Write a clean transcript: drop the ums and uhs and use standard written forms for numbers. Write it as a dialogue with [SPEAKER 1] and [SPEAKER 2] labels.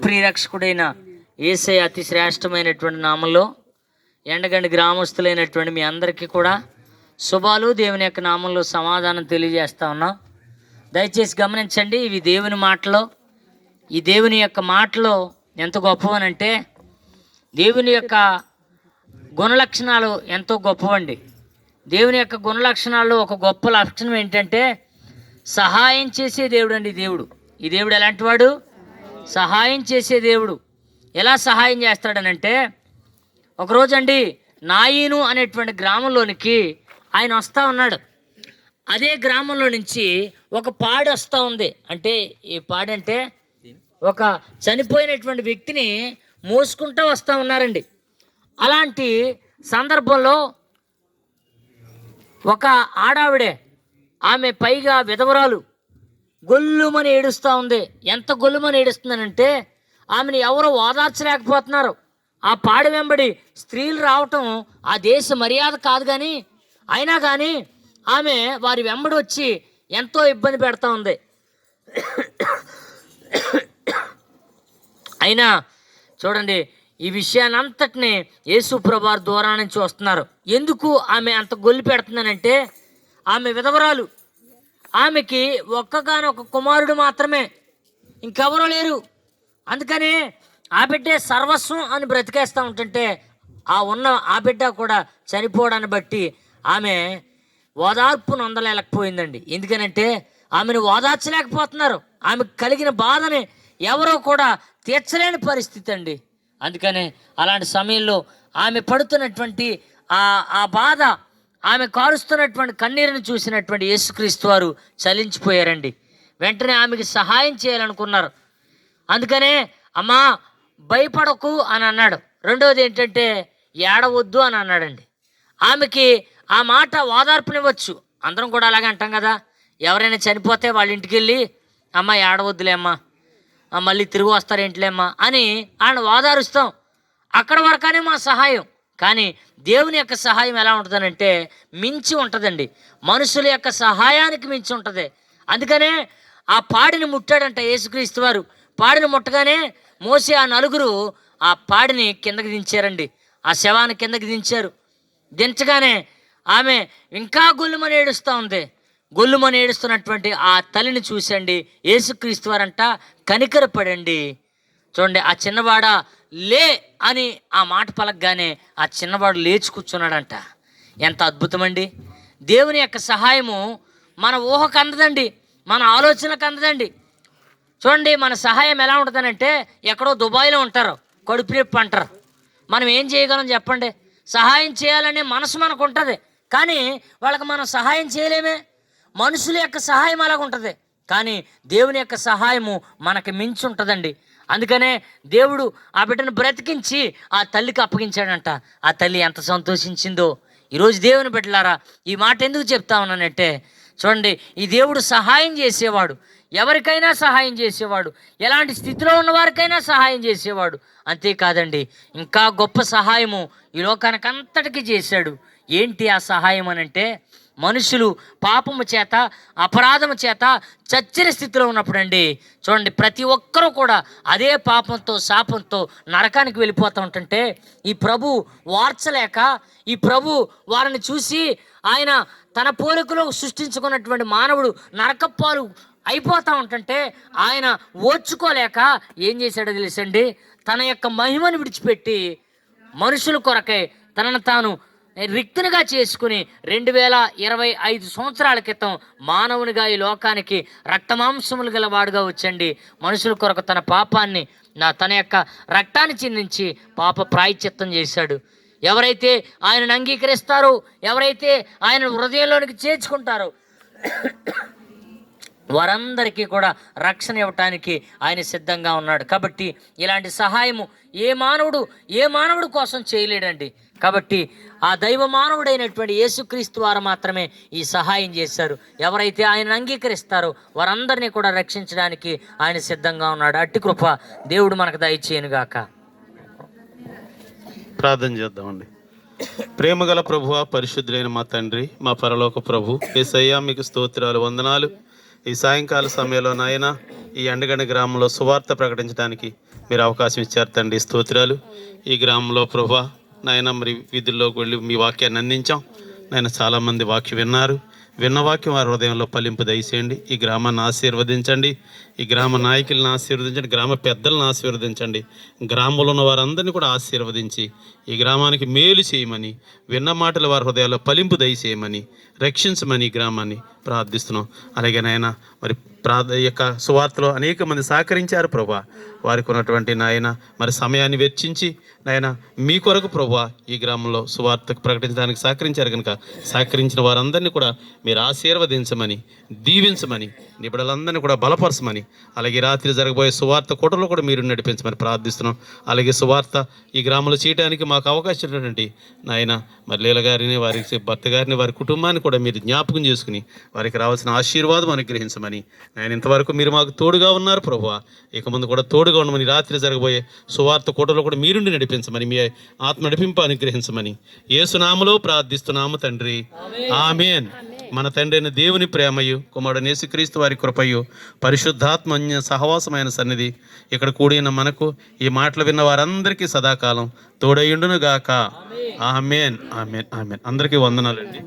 [SPEAKER 1] ప్రియరక్షకుడైన యేసయ్య అతి శ్రేష్టమైనటువంటి నామంలో ఎండగండి గ్రామస్తులైనటువంటి మీ అందరికీ కూడా శుభాలు, దేవుని యొక్క నామంలో సమాధానం తెలియజేస్తా ఉన్నాం. దయచేసి గమనించండి, ఇవి దేవుని మాటలు. ఈ దేవుని యొక్క మాటలు ఎంత గొప్పవనంటే దేవుని యొక్క గుణలక్షణాలు ఎంతో గొప్పవండి. దేవుని యొక్క గుణలక్షణాల్లో ఒక గొప్ప లక్షణం ఏంటంటే సహాయం చేసే దేవుడు అండి. ఈ దేవుడు ఎలాంటి వాడు? సహాయం చేసే దేవుడు. ఎలా సహాయం చేస్తాడనంటే, ఒకరోజు అండి నాయీను అనేటువంటి గ్రామంలోనికి ఆయన వస్తూ ఉన్నాడు. అదే గ్రామంలో నుంచి ఒక పాడి వస్తూ ఉంది. అంటే ఈ పాడి అంటే ఒక చనిపోయినటువంటి వ్యక్తిని మోసుకుంటూ వస్తూ ఉన్నారండి. అలాంటి సందర్భంలో ఒక ఆడావిడే, ఆమె పైగా విధవరాలు, గొల్లుమని ఏడుస్తూ ఉంది. ఎంత గొల్లుమని ఏడుస్తుందనంటే ఆమెను ఎవరో ఓదార్చలేకపోతున్నారు. ఆ పాడి వెంబడి స్త్రీలు రావటం ఆ దేశ మర్యాద కాదు, కానీ అయినా కానీ ఆమె వారి వెంబడి వచ్చి ఎంతో ఇబ్బంది పెడతా ఉంది. అయినా చూడండి, ఈ విషయాన్ని అంతటిని యేసు ప్రభువారి ద్వారా నుంచి వస్తున్నారు. ఎందుకు ఆమె అంత గొల్లి పెడుతుందనంటే, ఆమె విధవరాలు, ఆమెకి ఒక్కగానొక కుమారుడు మాత్రమే, ఇంకెవరూ లేరు. అందుకనే ఆ బిడ్డే సర్వస్వం అని బ్రతికేస్తూ ఉంటుంటే ఆ బిడ్డ కూడా చనిపోవడాన్ని బట్టి ఆమె ఓదార్పు నొందలేకపోయిందండి. ఎందుకనంటే ఆమెను ఓదార్చలేకపోతున్నారు. ఆమెకు కలిగిన బాధని ఎవరో కూడా తీర్చలేని పరిస్థితి అండి. అందుకనే అలాంటి సమయంలో ఆమె పడుతున్నటువంటి ఆ బాధ, ఆమె కారుస్తున్నటువంటి కన్నీరుని చూసినటువంటి యేసుక్రీస్తు వారు చలించిపోయారండి. వెంటనే ఆమెకి సహాయం చేయాలనుకున్నారు. అందుకనే అమ్మా భయపడకు అని అన్నాడు. రెండవది ఏంటంటే ఏడవద్దు అని అన్నాడండి. ఆమెకి ఆ మాట ఓదార్పునివ్వచ్చు. అందరం కూడా అలాగే అంటాం కదా, ఎవరైనా చనిపోతే వాళ్ళ ఇంటికి వెళ్ళి అమ్మ ఏడవద్దులేమ్మా, మళ్ళీ తిరిగి వస్తారేంటిలేమ్మా అని ఆయన ఓదారుస్తాం. అక్కడ వరకనే మా సహాయం. కానీ దేవుని యొక్క సహాయం ఎలా ఉంటుందనంటే మించి ఉంటుందండి. మనుషుల యొక్క సహాయానికి మించి ఉంటుంది. అందుకనే ఆ పాడిని ముట్టాడంట యేసుక్రీస్తు వారు. పాడిని ముట్టగానే మోసే ఆ నలుగురు ఆ పాడిని కిందకి దించారండి. ఆ శవాన్ని కిందకి దించారు. దించగానే ఆమె ఇంకా గొల్లుమని ఏడుస్తూ ఉంది. గొల్లుమని ఏడుస్తున్నటువంటి ఆ తల్లిని చూసండి యేసుక్రీస్తు వారంట కనికరపడండి. చూడండి, ఆ చిన్నవాడ లే అని ఆ మాట పలకగానే ఆ చిన్నవాడు లేచి కూర్చున్నాడంట. ఎంత అద్భుతమండి! దేవుని యొక్క సహాయము మన ఊహకు అందదండి, మన ఆలోచనకు అందదండి. చూడండి, మన సహాయం ఎలా ఉంటుందనంటే ఎక్కడో దుబాయ్లో ఉంటారు, కడుపు నొప్పి అంటారు. మనం ఏం చేయగలం చెప్పండి? సహాయం చేయాలనే మనసు మనకు ఉంటుంది, కానీ వాళ్ళకి మనం సహాయం చేయలేమే. మనుషుల యొక్క సహాయం అలాగ ఉంటుంది, కానీ దేవుని యొక్క సహాయము మనకి మించి ఉంటుందండి. అందుకనే దేవుడు ఆ బిడ్డను బ్రతికించి ఆ తల్లికి అప్పగించాడంట. ఆ తల్లి ఎంత సంతోషించిందో. ఈరోజు దేవుని బిడ్డలారా, ఈ మాట ఎందుకు చెప్తా ఉన్నానంటే, చూడండి, ఈ దేవుడు సహాయం చేసేవాడు, ఎవరికైనా సహాయం చేసేవాడు, ఎలాంటి స్థితిలో ఉన్న వారికైనా సహాయం చేసేవాడు. అంతేకాదండి, ఇంకా గొప్ప సహాయము ఈ లోకానికి అంతటికీ చేశాడు. ఏంటి ఆ సహాయం అనంటే, మనుషులు పాపము చేత అపరాధము చేత చచ్చిన స్థితిలో ఉన్నప్పుడు అండి, చూడండి, ప్రతి ఒక్కరూ కూడా అదే పాపంతో శాపంతో నరకానికి వెళ్ళిపోతూ ఉంటుంటే ఈ ప్రభు వార్చలేక, ఈ ప్రభు వారిని చూసి ఆయన తన పోలికలో సృష్టించుకున్నటువంటి మానవుడు నరకప్పాలు అయిపోతూ ఉంటుంటే ఆయన ఓర్చుకోలేక ఏం చేశాడో తెలుసండి, తన యొక్క మహిమను విడిచిపెట్టి మనుషుల కొరకై తనను తాను రిక్తునిగా చేసుకుని 2025 సంవత్సరాల క్రితం మానవునిగా ఈ లోకానికి రక్తమాంసములు గల వాడుగా వచ్చండి మనుషుల కొరకు తన పాపాన్ని తన యొక్క రక్తాన్ని చిందించి పాప ప్రాయశ్చిత్తం చేశాడు. ఎవరైతే ఆయనను అంగీకరిస్తారో, ఎవరైతే ఆయన హృదయంలోనికి చేర్చుకుంటారో వారందరికీ కూడా రక్షణ ఇవ్వటానికి ఆయన సిద్ధంగా ఉన్నాడు. కాబట్టి ఇలాంటి సహాయము ఏ మానవుడు కోసం చేయలేడండి. కాబట్టి ఆ దైవ మానవుడైనటువంటి యేసుక్రీస్తు వారు మాత్రమే ఈ సహాయం చేశారు. ఎవరైతే ఆయన అంగీకరిస్తారో వారందరినీ కూడా రక్షించడానికి ఆయన సిద్ధంగా ఉన్నాడు. అట్టి కృప దేవుడు మనకు దయచేయనుగాక.
[SPEAKER 2] ప్రార్థన చేద్దామండి. ప్రేమగల ప్రభువా, పరిశుద్ధులైన మా తండ్రి, మా పరలోక ప్రభు యేసయ్యా, మీకు స్తోత్రాలు, వందనాలు. ఈ సాయంకాల సమయంలో నాయన ఈ ఎండగండి గ్రామంలో సువార్త ప్రకటించడానికి మీరు అవకాశం ఇచ్చారు తండ్రి. స్తోత్రాలు. ఈ గ్రామంలో ప్రభా నాయన మరి వీధుల్లోకి వెళ్ళి మీ వాక్యాన్ని అందించాం నాయన. చాలామంది వాక్యం విన్నారు. విన్న వాక్యం వారి హృదయంలో ఫలింపు దయచేయండి. ఈ గ్రామాన్ని ఆశీర్వదించండి. ఈ గ్రామ నాయకులను ఆశీర్వదించండి. గ్రామ పెద్దలను ఆశీర్వదించండి. గ్రామంలో ఉన్న వారందరినీ కూడా ఆశీర్వదించి ఈ గ్రామానికి మేలు చేయమని, విన్న మాటలు వారి హృదయాల్లో ఫలింపు దయచేయమని, రక్షించమని ఈ గ్రామాన్ని ప్రార్థిస్తున్నాం. అలాగే నాయన మరి యొక్క సువార్తలో అనేక మంది సహకరించారు ప్రభా. వారికి ఉన్నటువంటి నాయన మరి సమయాన్ని వెచ్చించి నాయన మీ కొరకు ప్రభా ఈ గ్రామంలో సువార్తకు ప్రకటించడానికి సహకరించారు కనుక సహకరించిన వారందరినీ కూడా మీరు ఆశీర్వదించమని, దీవించమని, నిబిడలందరినీ కూడా బలపరచమని, అలాగే రాత్రి జరగబోయే సువార్త కూటలో కూడా మీరు నడిపించమని ప్రార్థిస్తున్నాం. అలాగే సువార్త ఈ గ్రామంలో చేయడానికి మాకు అవకాశం ఇచ్చినటువంటి నాయన మరి లీల గారిని, వారి భర్త గారిని, వారి కుటుంబాన్ని కూడా మీరు జ్ఞాపకం చేసుకుని వారికి రావాల్సిన ఆశీర్వాదం అనుగ్రహించమని, ఆయన ఇంతవరకు మీరు మాకు తోడుగా ఉన్నారు ప్రభువా. ఇక ముందు కూడా తోడుగా ఉండమని, రాత్రి జరగబోయే సువార్త కూటలో కూడా మీరుండి నడిపించమని, మీ ఆత్మ నడిపింపు అనుగ్రహించమని యేసు నామములో ప్రార్థిస్తున్నాము తండ్రి. ఆమేన్. మన తండ్రి అయిన దేవుని ప్రేమయు, కుమారుడు యేసుక్రీస్తు వారి కృపయు, పరిశుద్ధాత్మ సహవాసమైన సన్నిధి ఇక్కడ కూడిన మనకు ఈ మాటలు విన్న వారందరికీ సదాకాలం తోడయుండును గాక. ఆమేన్. ఆమేన్. ఆమేన్. అందరికీ వందనాలండి.